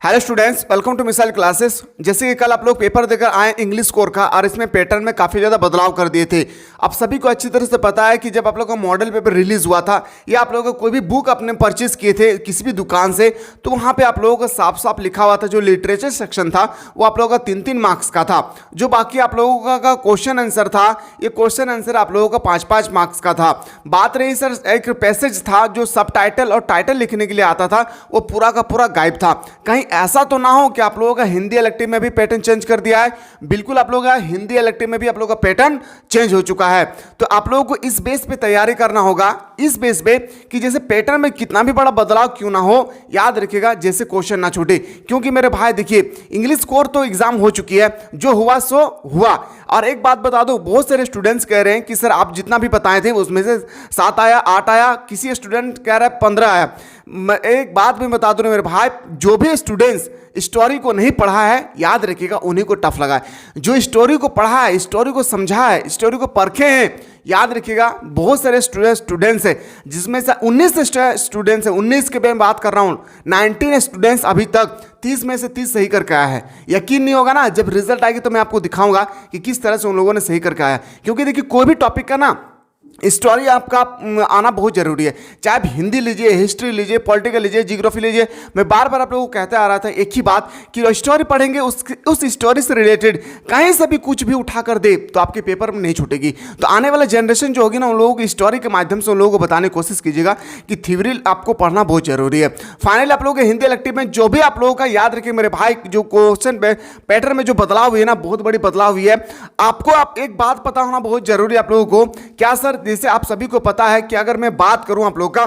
Hello students, welcome to missile classes. जैसे कि कल आप लोग पेपर देकर आए इंग्लिश कोर का, और इसमें पैटर्न में काफ़ी ज़्यादा बदलाव कर दिए थे। आप सभी को अच्छी तरह से पता है कि जब आप लोग का मॉडल पेपर रिलीज हुआ था या आप लोगों को कोई भी बुक अपने परचेज किए थे किसी भी दुकान से, तो वहाँ पे आप लोगों को साफ साफ लिखा हुआ था, जो लिटरेचर सेक्शन था वो आप लोगों का 3-3 मार्क्स का था। जो बाकी आप लोगों का क्वेश्चन आंसर था, ये क्वेश्चन आंसर आप लोगों का 5-5 मार्क्स का था। बात रही सर, एक पैसेज था जो सब टाइटल और टाइटल लिखने के लिए आता था, वो पूरा का पूरा गायब था। कहीं ऐसा तो ना हो कि आप लोगों का हिंदी इलेक्टिव में भी पैटर्न चेंज कर दिया है। बिल्कुल आप लोगों का हिंदी इलेक्टिव में भी आप लोगों का पैटर्न चेंज हो चुका है। तो आप लोगों को इस बेस पे तैयारी करना होगा, इस बेस पे कि जैसे पैटर्न में कितना भी बड़ा बदलाव क्यों ना हो, याद रखिएगा जैसे क्वेश्चन ना छूटे। क्योंकि मेरे भाई देखिए, इंग्लिश कोर तो एग्जाम हो चुकी है, जो हुआ सो हुआ। और एक बात बता दो, बहुत सारे स्टूडेंट्स कह रहे हैं कि सर आप जितना भी बताए थे उसमें से 7 आया, 8 आया, किसी स्टूडेंट कह रहा है 15 आया। मैं एक बात भी बता दूं मेरे भाई, जो भी स्टूडेंट्स स्टोरी को नहीं पढ़ा है, याद रखिएगा उन्हीं को टफ लगा है। जो स्टोरी को पढ़ा है, स्टोरी को समझा है, स्टोरी को परखे हैं, याद रखिएगा बहुत सारे स्टूडेंट्स हैं, जिसमें से 19 स्टूडेंट्स हैं, 19 के मैं बात कर रहा हूँ, 19 स्टूडेंट्स अभी तक 30 में से 30 सही करके आया है। यकीन नहीं होगा ना, जब रिजल्ट आएगी तो मैं आपको दिखाऊंगा कि किस तरह से उन लोगों ने सही करके आया। क्योंकि देखिए, कोई भी टॉपिक का ना स्टोरी आपका आना बहुत जरूरी है। चाहे आप हिंदी लीजिए, हिस्ट्री लीजिए, पॉलिटिकल लीजिए, जियोग्राफी लीजिए। मैं बार बार आप लोगों को कहते आ रहा था एक ही बात कि स्टोरी पढ़ेंगे, उस स्टोरी से रिलेटेड कहीं से भी कुछ भी उठा कर दे तो आपके पेपर में नहीं छूटेगी। तो आने वाला जनरेशन जो होगी ना, उन लोगों की स्टोरी के माध्यम से उन लोगों को बताने की कोशिश कीजिएगा कि थ्योरी आपको पढ़ना बहुत जरूरी है। फाइनली आप लोगों के हिंदी इलेक्टिव में जो भी आप लोगों का, याद रखिए मेरे भाई, जो क्वेश्चन पैटर्न में जो बदलाव हुई है ना, बहुत बड़ी बदलाव हुई है। आपको आप एक बात पता होना बहुत जरूरी है आप लोगों को। क्या सर, जैसे आप सभी को पता है कि अगर मैं बात करूं आप लोग का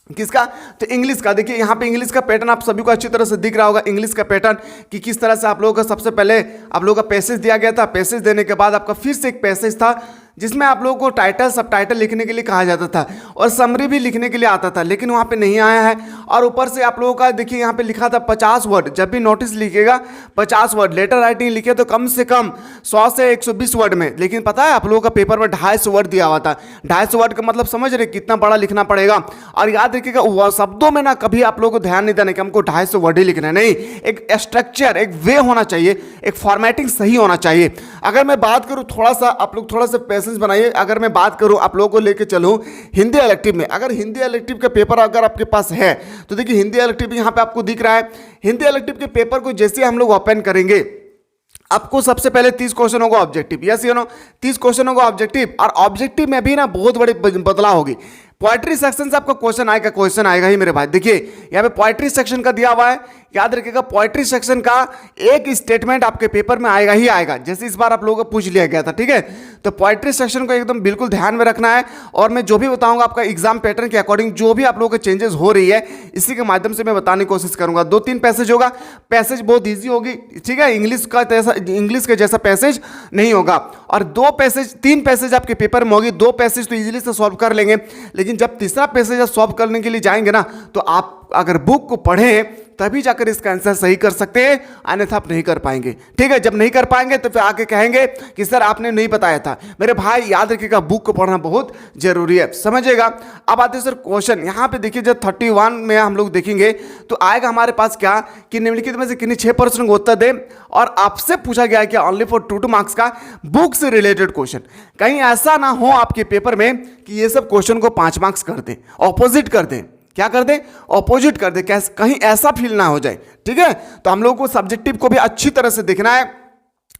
किसका, तो इंग्लिश का। देखिए यहाँ पे इंग्लिश का पैटर्न आप सभी को अच्छी तरह से दिख रहा होगा। इंग्लिश का पैटर्न कि किस तरह से आप लोगों का सबसे पहले आप लोगों का पैसेज दिया गया था। पैसेज देने के बाद आपका फिर से एक पैसेज था जिसमें आप लोगों को टाइटल सब टाइटल लिखने के लिए कहा जाता था और समरी भी लिखने के लिए आता था, लेकिन वहाँ पे नहीं आया है। और ऊपर से आप लोगों का देखिए यहाँ पे लिखा था 50 वर्ड। जब भी नोटिस लिखिएगा 50 वर्ड, लेटर राइटिंग लिखे तो कम से कम 100 से 120 वर्ड में। लेकिन पता है आप लोगों का पेपर में 250 वर्ड दिया हुआ था। 250 वर्ड का मतलब समझ रहे कितना बड़ा लिखना पड़ेगा। और याद रखिएगा शब्दों में ना कभी आप लोगों को ध्यान नहीं देना कि हमको 250 वर्ड ही लिखना है, नहीं। एक स्ट्रक्चर, एक वे होना चाहिए, एक फॉर्मेटिंग सही होना चाहिए। अगर मैं बात करूँ थोड़ा सा, आप लोग थोड़ा सा बनाइए। अगर मैं बात करूं आप लोगों को लेके चलूं हिंदी इलेक्टिव में, अगर हिंदी इलेक्टिव का पेपर अगर आपके पास है तो देखिए हिंदी इलेक्टिव यहां पे आपको दिख रहा है। हिंदी इलेक्टिव के पेपर को जैसे हम लोग ओपन करेंगे, आपको सबसे पहले 30 क्वेश्चन होगा objective, yes you know, 30 question होगा ऑब्जेक्टिव। और ऑब्जेक्टिव में भी ना बहुत बड़ी बदलाव होगी। पोएट्री सेक्शन से आपका क्वेश्चन आएगा ही मेरे भाई। देखिए यहाँ पे पोएट्री सेक्शन का दिया हुआ है, याद रखिएगा पोएट्री सेक्शन का एक स्टेटमेंट आपके पेपर में आएगा ही आएगा, जैसे इस बार आप लोगों को पूछ लिया गया था, ठीक है। तो पोएट्री सेक्शन को एकदम बिल्कुल ध्यान में रखना है। और मैं जो भी बताऊंगा आपका एग्जाम पैटर्न के अकॉर्डिंग जो भी आप लोगों को चेंजेस हो रही है, इसी के माध्यम से मैं बताने की कोशिश करूंगा। 2-3 पैसेज होगा, पैसेज बहुत ईजी होगी, ठीक है। इंग्लिश का जैसा पैसेज नहीं होगा। और 3 पैसेज आपके पेपर में होगी। 2 पैसेज तो इजीली से सॉल्व कर लेंगे, लेकिन जब तीसरा पैसेज आप सॉल्व करने के लिए जाएंगे ना, तो आप अगर बुक को पढ़ें तभी जाकर इसका आंसर सही कर सकते हैं, अन्यथा आप नहीं कर पाएंगे, ठीक है। जब नहीं कर पाएंगे तो फिर आके कहेंगे कि सर आपने नहीं बताया था। मेरे भाई याद रखिएगा बुक को पढ़ना बहुत जरूरी है, समझिएगा। अब आते हैं सर क्वेश्चन। यहाँ पे देखिए जब 31 में हम लोग देखेंगे तो आएगा हमारे पास क्या कि निम्नलिखित में से किन्हीं 6 प्रश्नों को उत्तर दें। और आपसे पूछा गया कि ओनली फॉर 2 मार्क्स का बुक से रिलेटेड क्वेश्चन। कहीं ऐसा ना हो आपके पेपर में कि ये सब क्वेश्चन को 5 मार्क्स कर दें, ऑपोजिट कर दें। क्या कर दे? ऑपोजिट कर दे। कहीं ऐसा फील ना हो जाए, ठीक है। तो हम लोगों को सब्जेक्टिव को भी अच्छी तरह से देखना है।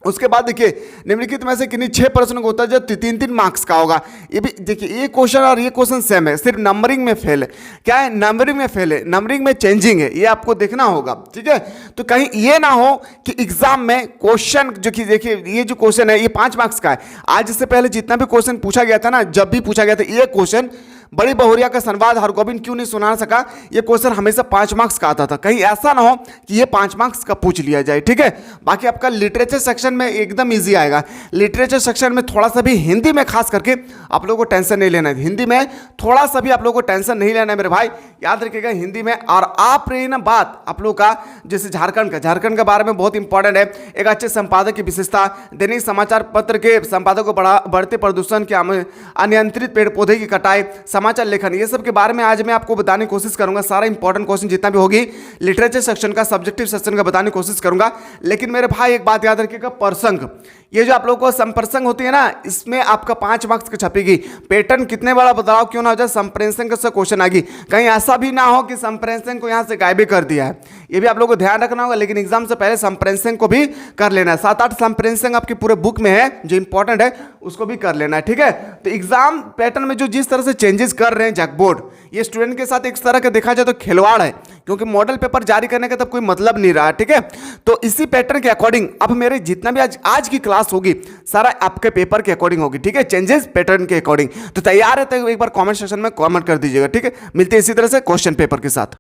उसके बाद देखिए निम्नलिखित में से किन्हीं 6 प्रश्नों को होता है जो 3-3 मार्क्स का होगा। ये भी देखिए, ये क्वेश्चन और ये क्वेश्चन सेम है, सिर्फ नंबरिंग में फेल है। क्या है? नंबरिंग में फेल है, नंबरिंग में चेंजिंग है, ये आपको देखना होगा, ठीक है। तो कहीं ये ना हो कि एग्जाम में क्वेश्चन जो कि देखिए ये जो क्वेश्चन है ये 5 मार्क्स का है। आज इससे पहले जितना भी क्वेश्चन पूछा गया था ना, जब भी पूछा गया था ये क्वेश्चन, बड़ी बहुरिया का संवाद हरगोविंद क्यों नहीं सुना सका, ये क्वेश्चन हमेशा 5 मार्क्स का आता था। कहीं ऐसा ना हो कि ये 5 मार्क्स का पूछ लिया जाए, ठीक है। बाकी आपका लिटरेचर सेक्शन में एकदम इजी आएगा। लिटरेचर सेक्शन में थोड़ा सा भी हिंदी में खास करके आप लोगों को टेंशन नहीं लेना है। हिंदी में थोड़ा सा भी आप लोगों को टेंशन नहीं लेना है मेरे भाई, याद रखिएगा हिंदी में। और आप रही ना बात आप लोग का जैसे झारखंड के बारे में बहुत इंपॉर्टेंट है। एक अच्छे संपादक की विशेषता, दैनिक समाचार पत्र के संपादक को बढ़ते प्रदूषण के, अनियंत्रित पेड़ पौधे की कटाई, समाचार लेखन, ये सब के बारे में आज मैं आपको बताने की कोशिश करूंगा। सारा इंपॉर्टेंट क्वेश्चन जितना भी होगी लिटरेचर सेक्शन का, सब्जेक्टिव सेक्शन का बताने की कोशिश करूंगा। लेकिन मेरे भाई एक बात याद रखिएगा, प्रसंग, ये जो आप लोगों को संप्रसंग होती है ना, इसमें आपका 5 मार्क्स की छपेगी। पैटर्न कितने बड़ा बदलाव क्यों ना हो जाए, संप्रेषण का क्वेश्चन आएगी। कहीं ऐसा भी ना हो कि संप्रेषण को यहाँ से गायब भी कर दिया है, ये भी आप लोगों को ध्यान रखना होगा। लेकिन एग्जाम से पहले संप्रेषण को भी कर लेना है। 7-8 संप्रेषण आपकी पूरे बुक में है जो इंपॉर्टेंट है, उसको भी कर लेना है, ठीक है। तो एग्जाम पैटर्न में जो जिस तरह से चेंजेस कर रहे हैं जैकबोर्ड, ये स्टूडेंट के साथ एक तरह का देखा जाए तो खिलवाड़ है, क्योंकि मॉडल पेपर जारी करने का तब कोई मतलब नहीं रहा, ठीक है। तो इसी पैटर्न के अकॉर्डिंग अब मेरे जितना भी आज की क्लास होगी सारा आपके पेपर के अकॉर्डिंग होगी, ठीक है, चेंजेस पैटर्न के अकॉर्डिंग। तो तैयार है तो एक बार कमेंट सेक्शन में कमेंट कर दीजिएगा, ठीक है। मिलते हैं इसी तरह से क्वेश्चन पेपर के साथ।